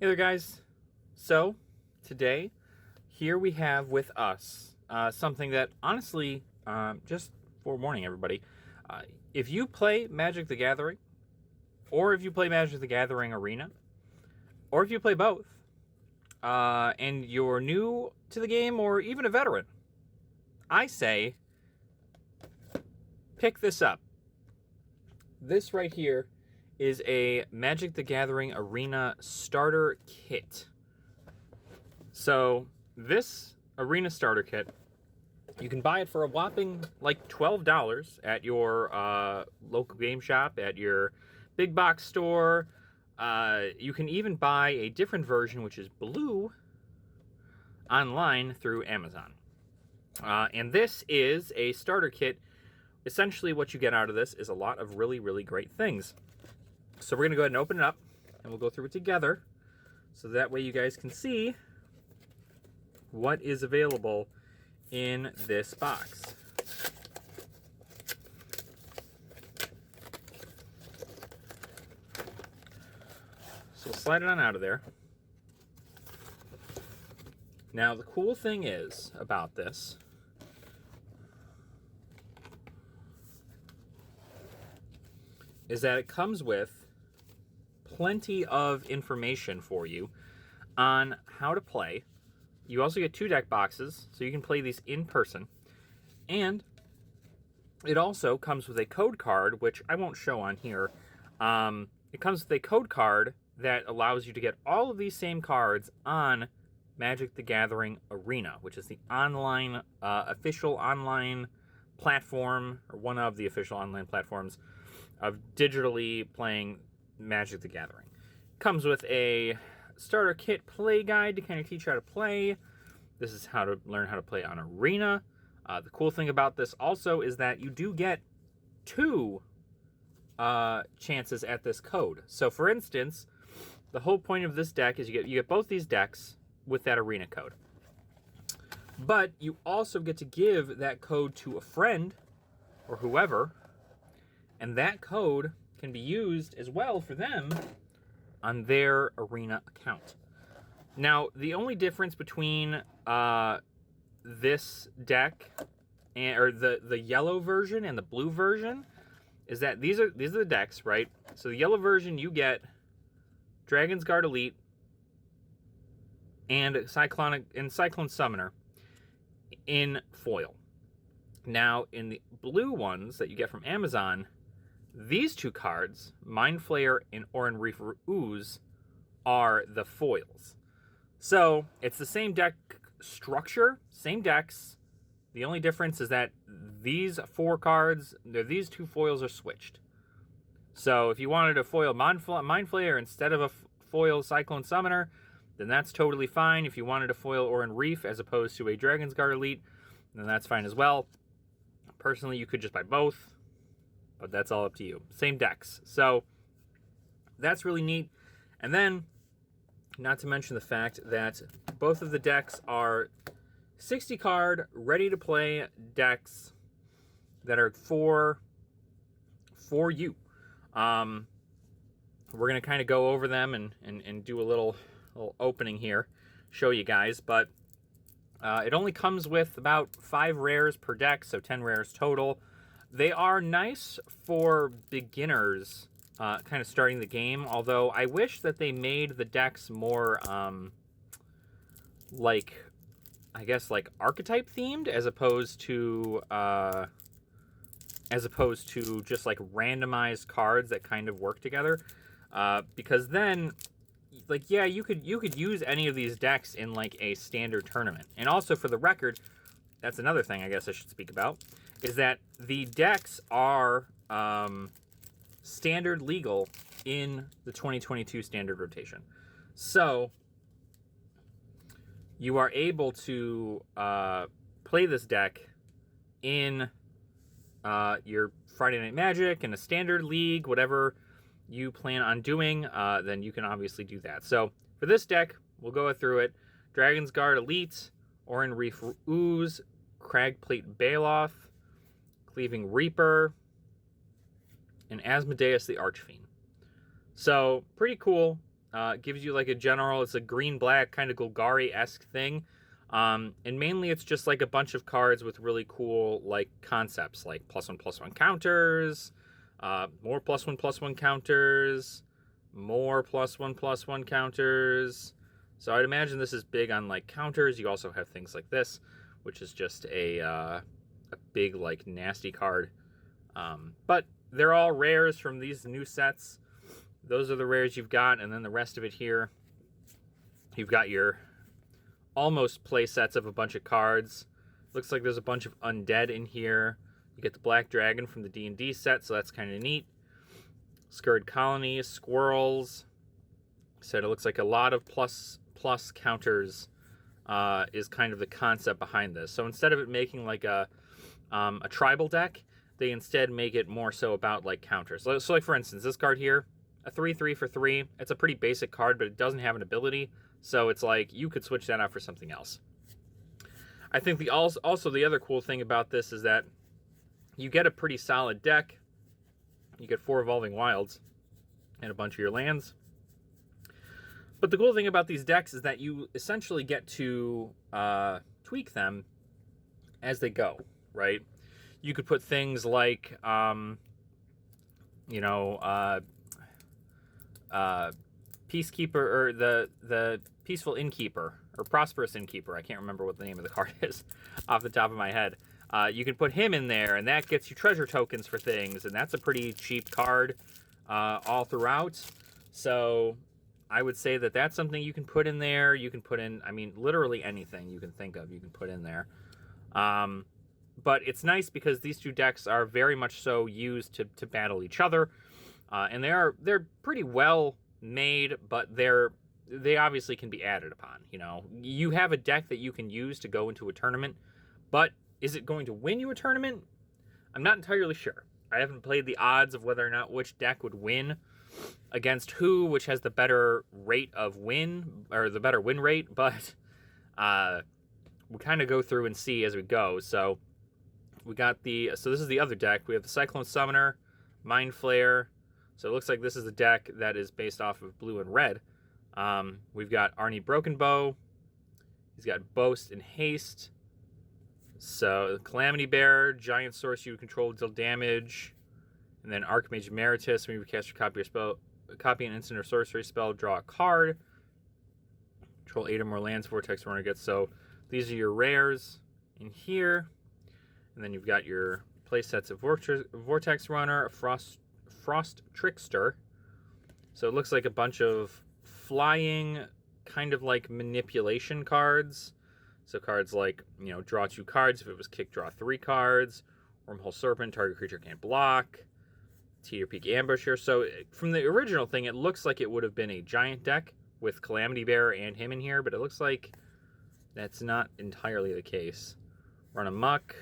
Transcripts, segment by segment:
Hey there, guys. So, today, here we have with us something that, honestly, just forewarning everybody, if you play Magic the Gathering, or if you play Magic the Gathering Arena, or if you play both, and you're new to the game, or even a veteran, I say, pick this up. This right here is a Magic the Gathering Arena Starter Kit. So, this Arena Starter Kit, you can buy it for a whopping like $12 at your local game shop, at your big box store. You can even buy a different version, which is blue, online through Amazon. And this is a starter kit. Essentially, what you get out of this is a lot of really, really great things. So we're going to go ahead and open it up, and we'll go through it together, so that way you guys can see what is available in this box. So we'll slide it on out of there. Now, the cool thing is about this is that it comes with plenty of information for you on how to play. You also get 2 deck boxes, so you can play these in person. And it also comes with a code card, which I won't show on here. It comes with a code card that allows you to get all of these same cards on Magic the Gathering Arena, which is the online, official online platform, or one of the official online platforms of digitally playing Magic the Gathering. Comes with a starter kit play guide to kind of teach you how to play. This is how to learn how to play on Arena. The cool thing about this also is that you do get 2 chances at this code. So for instance, the whole point of this deck is you get both these decks with that Arena code. But you also get to give that code to a friend or whoever, and that code can be used as well for them on their Arena account. Now, the only difference between this deck or the yellow version and the blue version is that these are the decks, right? So the yellow version, you get Dragon's Guard Elite and Cyclone Summoner in foil. Now, in the blue ones that you get from Amazon, these 2 cards, Mind Flayer and Oran Reef Ooze, are the foils. So, it's the same deck structure, same decks. The only difference is that these 4 cards, these 2 foils are switched. So, if you wanted to foil Mind Flayer instead of a foil Cyclone Summoner, then that's totally fine. If you wanted to foil Oran Reef as opposed to a Dragon's Guard Elite, then that's fine as well. Personally, you could just buy both, but that's all up to you. Same decks. So that's really neat. And then, not to mention the fact that both of the decks are 60 card, ready to play decks that are for you. We're going to kind of go over them and do a little opening here, show you guys, but it only comes with about 5 rares per deck, so 10 rares total. They are nice for beginners kind of starting the game, although I wish that they made the decks more like, I guess, like archetype themed as opposed to just like randomized cards that kind of work together, because then, like, yeah, you could use any of these decks in like a standard tournament. And also, for the record, that's another thing I guess I should speak about, is that the decks are standard legal in the 2022 standard rotation. So you are able to play this deck in your Friday Night Magic, in a standard league, whatever you plan on doing, then you can obviously do that. So for this deck, we'll go through it. Dragon's Guard Elite, Oran Reef Ooze, Cragplate Baloth, Cleaving Reaper, and Asmodeus the Archfiend. So, pretty cool. gives you like a general, it's a green-black kind of Golgari-esque thing. And mainly it's just like a bunch of cards with really cool like concepts, like +1/+1 counters, more +1/+1 counters, more +1/+1 counters. So I'd imagine this is big on like counters. You also have things like this, which is just a big like nasty card. But they're all rares from these new sets. Those are the rares you've got, and then the rest of it here, you've got your almost play sets of a bunch of cards. Looks like there's a bunch of undead in here. You get the Black Dragon from the D&D set, so that's kind of neat. Scurrid Colony, Squirrels. So it looks like a lot of plus counters is kind of the concept behind this. So instead of it making like a tribal deck, they instead make it more so about like counters. So like for instance, this card here, a 3/3 for 3. It's a pretty basic card, but it doesn't have an ability. So it's like you could switch that out for something else. I think also the other cool thing about this is that you get a pretty solid deck. You get 4 Evolving Wilds and a bunch of your lands. But the cool thing about these decks is that you essentially get to tweak them as they go, right? You could put things like, Peacekeeper, or the Peaceful Innkeeper, or Prosperous Innkeeper. I can't remember what the name of the card is off the top of my head. You can put him in there, and that gets you treasure tokens for things, and that's a pretty cheap card all throughout. So I would say that that's something you can put in there. You can put in, I mean, literally anything you can think of, you can put in there. But it's nice because these two decks are very much so used to battle each other, and they're pretty well made, but they obviously can be added upon. You know, you have a deck that you can use to go into a tournament, but is it going to win you a tournament? I'm not entirely sure. I haven't played the odds of whether or not which deck would win against who, which has the better rate of win, or the better win rate, but we'll kind of go through and see as we go. So we got so this is the other deck. We have the Cyclone Summoner, Mind Flayer. So it looks like this is the deck that is based off of blue and red. We've got Arnie Broken Bow. He's got Boast and Haste. So Calamity Bearer, Giant Source you control deal damage. And then Archmage Emeritus, when you cast your copy an instant or sorcery spell, draw a card. Control 8 or more lands, Vortex Runner gets. So these are your rares in here. And then you've got your play sets of Vortex Runner, a Frost Trickster. So it looks like a bunch of flying, kind of like manipulation cards. So cards like, draw 2 cards. If it was kick, draw 3 cards. Wormhole Serpent, target creature can't block. Teeter Peak Ambusher. So from the original thing, it looks like it would have been a giant deck with Calamity Bearer and him in here, but it looks like that's not entirely the case. Run Amok.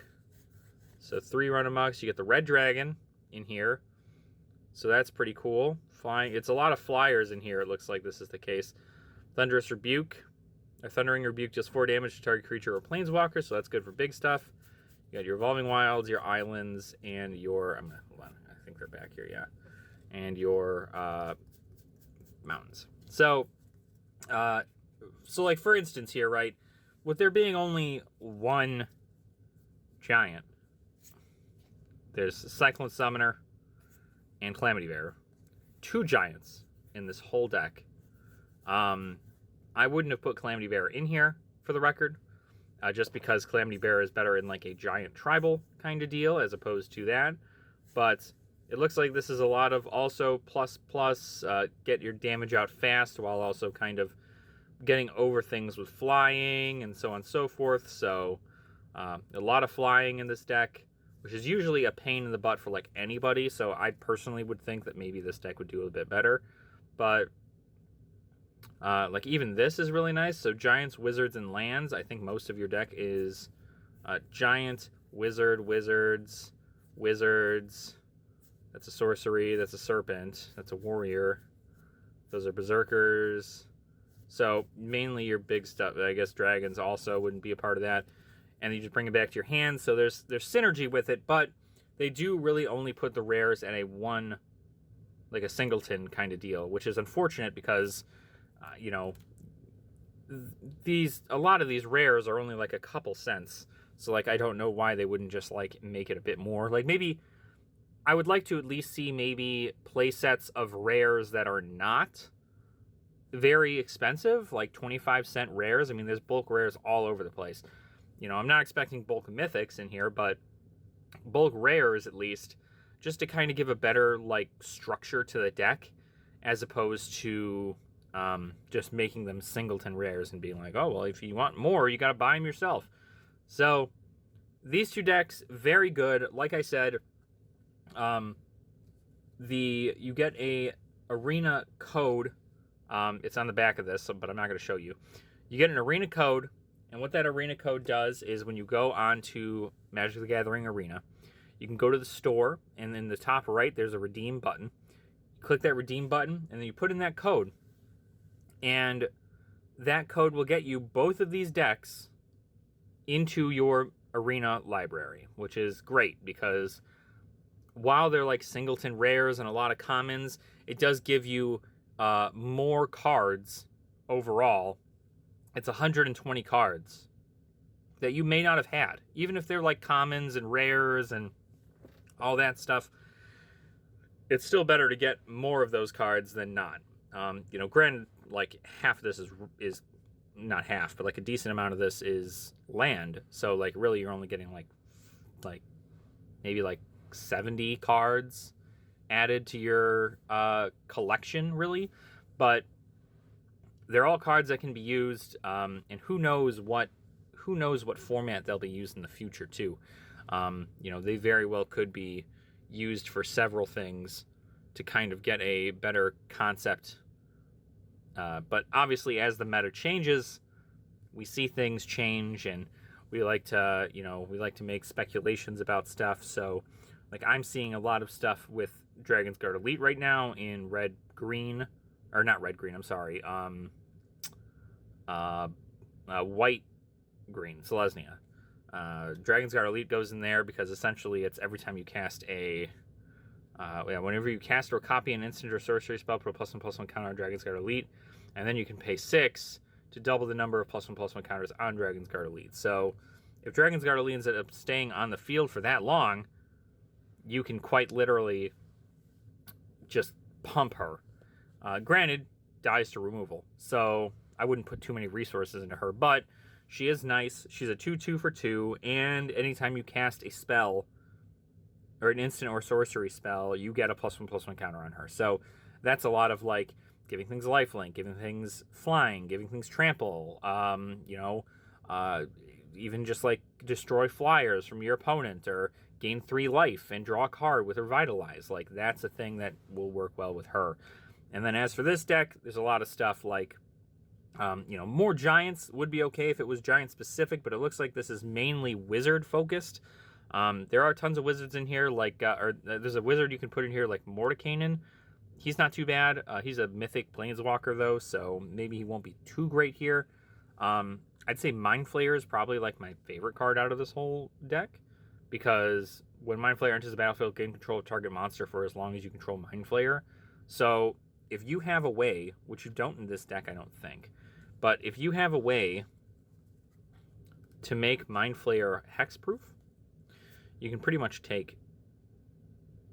So 3 Run Amoks. You get the Red Dragon in here. So that's pretty cool. Flying. It's a lot of flyers in here. It looks like this is the case. Thunderous Rebuke. A Thundering Rebuke does 4 damage to target creature or planeswalker, so that's good for big stuff. You got your Evolving Wilds, your Islands, and your... hold on. I think they're back here, yeah. And your mountains. So, like, for instance here, right, with there being only one giant, there's Cyclone Summoner and Calamity Bearer. 2 giants in this whole deck. I wouldn't have put Calamity Bearer in here, for the record, just because Calamity Bearer is better in like a giant tribal kind of deal as opposed to that. But it looks like this is a lot of also plus, get your damage out fast while also kind of getting over things with flying and so on and so forth. So a lot of flying in this deck, which is usually a pain in the butt for like anybody. So I personally would think that maybe this deck would do a bit better. But like even this is really nice. So Giants, Wizards, and Lands. I think most of your deck is Giant, Wizard, Wizards. That's a Sorcery. That's a Serpent. That's a Warrior. Those are Berserkers. So mainly your big stuff. I guess Dragons also wouldn't be a part of that. And you just bring it back to your hand. So there's synergy with it, but they do really only put the rares at a singleton kind of deal, which is unfortunate because You know, a lot of these rares are only like a couple cents. So like I don't know why they wouldn't just like make it a bit more. Like maybe I would like to at least see maybe play sets of rares that are not very expensive, like 25-cent rares. I mean, there's bulk rares all over the place. You know, I'm not expecting bulk mythics in here, but bulk rares at least, just to kind of give a better like structure to the deck, as opposed to just making them singleton rares and being like, oh well, if you want more, you got to buy them yourself. So these two decks, very good. Like I said, you get a arena code. It's on the back of this, but I'm not going to show you. You get an arena code, and what that arena code does is when you go on to Magic the Gathering Arena, you can go to the store, and in the top right, there's a redeem button. You click that redeem button, and then you put in that code. And that code will get you both of these decks into your arena library, which is great because while they're like singleton rares and a lot of commons, it does give you more cards overall. It's 120 cards that you may not have had, even if they're like commons and rares and all that stuff. It's still better to get more of those cards than not. You know, granted, like half of this is not half, but like a decent amount of this is land. So like really, you're only getting like maybe like 70 cards added to your collection, really. But they're all cards that can be used, and who knows what format they'll be used in the future too. You know, they very well could be used for several things to kind of get a better concept. But obviously, as the meta changes, we see things change, and we like to make speculations about stuff. So, like, I'm seeing a lot of stuff with Dragon's Guard Elite right now in red green, or not red green. I'm sorry, white green, Selesnya. Dragon's Guard Elite goes in there because essentially it's every time you cast whenever you cast or copy an instant or sorcery spell, put a +1/+1 counter on Dragon's Guard Elite, and then you can pay 6 to double the number of +1/+1 counters on Dragon's Guard Elite. So if Dragon's Guard Elite ends up staying on the field for that long, you can quite literally just pump her. Granted, dies to removal, so I wouldn't put too many resources into her, but she is nice. She's a 2/2 for 2, and anytime you cast a spell or an instant or sorcery spell, you get a +1/+1 counter on her. So that's a lot of like giving things lifelink, giving things flying, giving things trample. Even just like destroy flyers from your opponent or gain 3 life and draw a card with Revitalize. Like that's a thing that will work well with her. And then as for this deck, there's a lot of stuff like more giants would be okay if it was giant specific, but it looks like this is mainly wizard focused. There are tons of wizards in here, there's a wizard you can put in here like Mordekainen. He's not too bad. He's a mythic planeswalker though, so maybe he won't be too great here. I'd say Mind Flayer is probably like my favorite card out of this whole deck, because when Mind Flayer enters the battlefield, gain control of target monster for as long as you control Mind Flayer. So if you have a way, which you don't in this deck, I don't think, but if you have a way to make Mind Flayer hexproof, you can pretty much take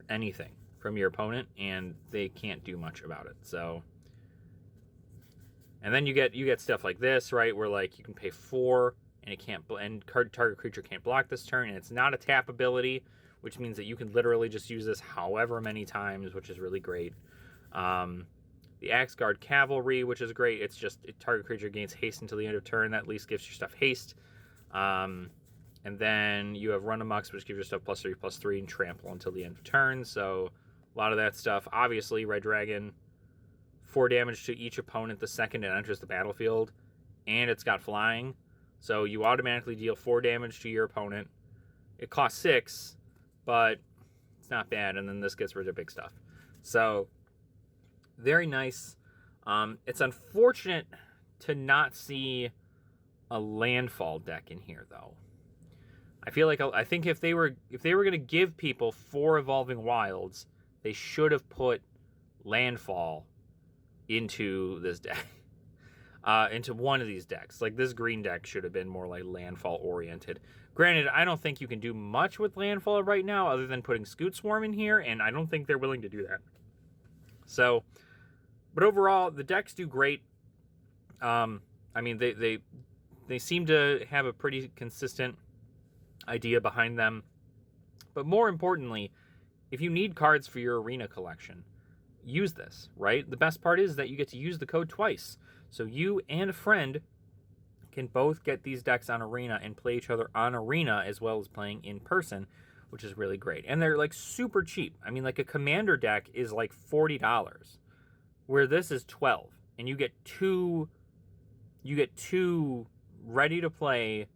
anything from your opponent and they can't do much about it. So, and then you get stuff like this, right, where like you can pay 4 and it can't, and target creature can't block this turn, and it's not a tap ability, which means that you can literally just use this however many times, which is really great. The Axe Guard Cavalry, which is great. It's just target creature gains haste until the end of turn. That at least gives your stuff haste. And then you have Run Amux, which gives your stuff +3/+3 and trample until the end of turn. So a lot of that stuff. Obviously, Red Dragon, 4 damage to each opponent the second it enters the battlefield, and it's got flying. So you automatically deal 4 damage to your opponent. It costs 6, but it's not bad. And then this gets rid of big stuff. So very nice. It's unfortunate to not see a landfall deck in here, though. I think if they were going to give people 4 Evolving Wilds, they should have put landfall into this deck. into one of these decks. Like this green deck should have been more like landfall oriented. Granted, I don't think you can do much with landfall right now other than putting Scoot Swarm in here, and I don't think they're willing to do that. So, but overall, the decks do great. I mean, they seem to have a pretty consistent idea behind them. But more importantly, if you need cards for your arena collection, use this, right? The best part is that you get to use the code twice. So you and a friend can both get these decks on Arena and play each other on Arena as well as playing in person, which is really great. And they're like super cheap. I mean, like a Commander deck is like $40, where this is $12, and you get two ready to play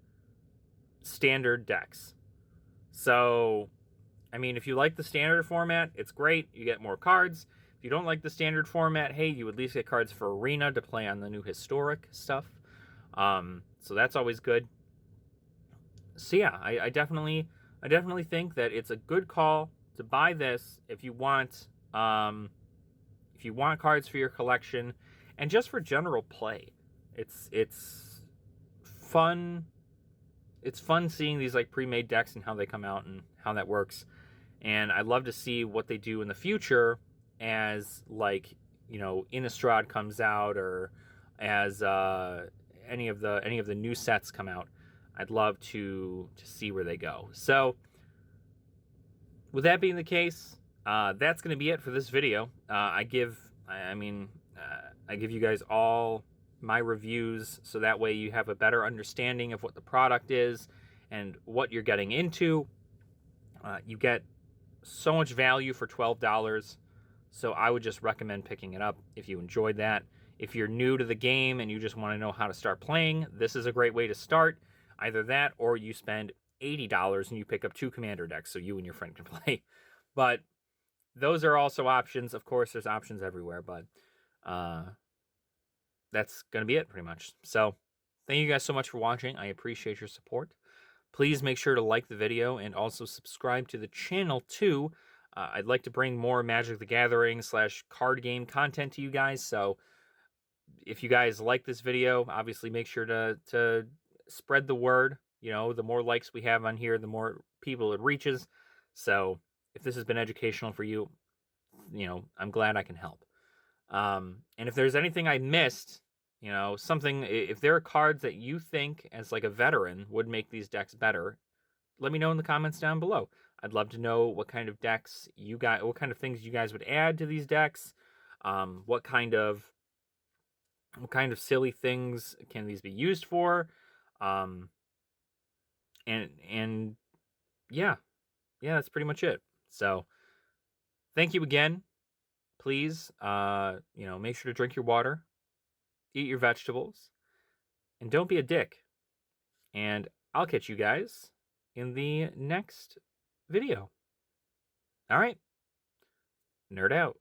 standard decks. So, I mean, if you like the standard format, it's great. You get more cards. If you don't like the standard format, hey, you at least get cards for Arena to play on the new historic stuff. So that's always good. So yeah, I definitely think that it's a good call to buy this if you want cards for your collection and just for general play. It's fun. It's fun seeing these like pre-made decks and how they come out and how that works. And I'd love to see what they do in the future as, like, you know, Innistrad comes out, or as any of the new sets come out. I'd love to see where they go. So with that being the case, that's going to be it for this video. I give you guys all my reviews so that way you have a better understanding of what the product is and what you're getting into. You get so much value for $12, so I would just recommend picking it up if you enjoyed that. If you're new to the game and you just want to know how to start playing, this is a great way to start. Either that, or you spend $80 and you pick up 2 Commander decks so you and your friend can play. But those are also options. Of course, there's options everywhere, but that's going to be it pretty much. So thank you guys so much for watching. I appreciate your support. Please make sure to like the video and also subscribe to the channel too. I'd like to bring more Magic the Gathering / card game content to you guys. So if you guys like this video, obviously make sure to spread the word. You know, the more likes we have on here, the more people it reaches. So if this has been educational for you, you know, I'm glad I can help. And if there's anything I missed, you know, if there are cards that you think as like a veteran would make these decks better, let me know in the comments down below. I'd love to know what kind of decks what kind of things you guys would add to these decks. What kind of silly things can these be used for? And yeah, that's pretty much it. So thank you again. Please, you know, make sure to drink your water, eat your vegetables, and don't be a dick. And I'll catch you guys in the next video. All right. Nerd out.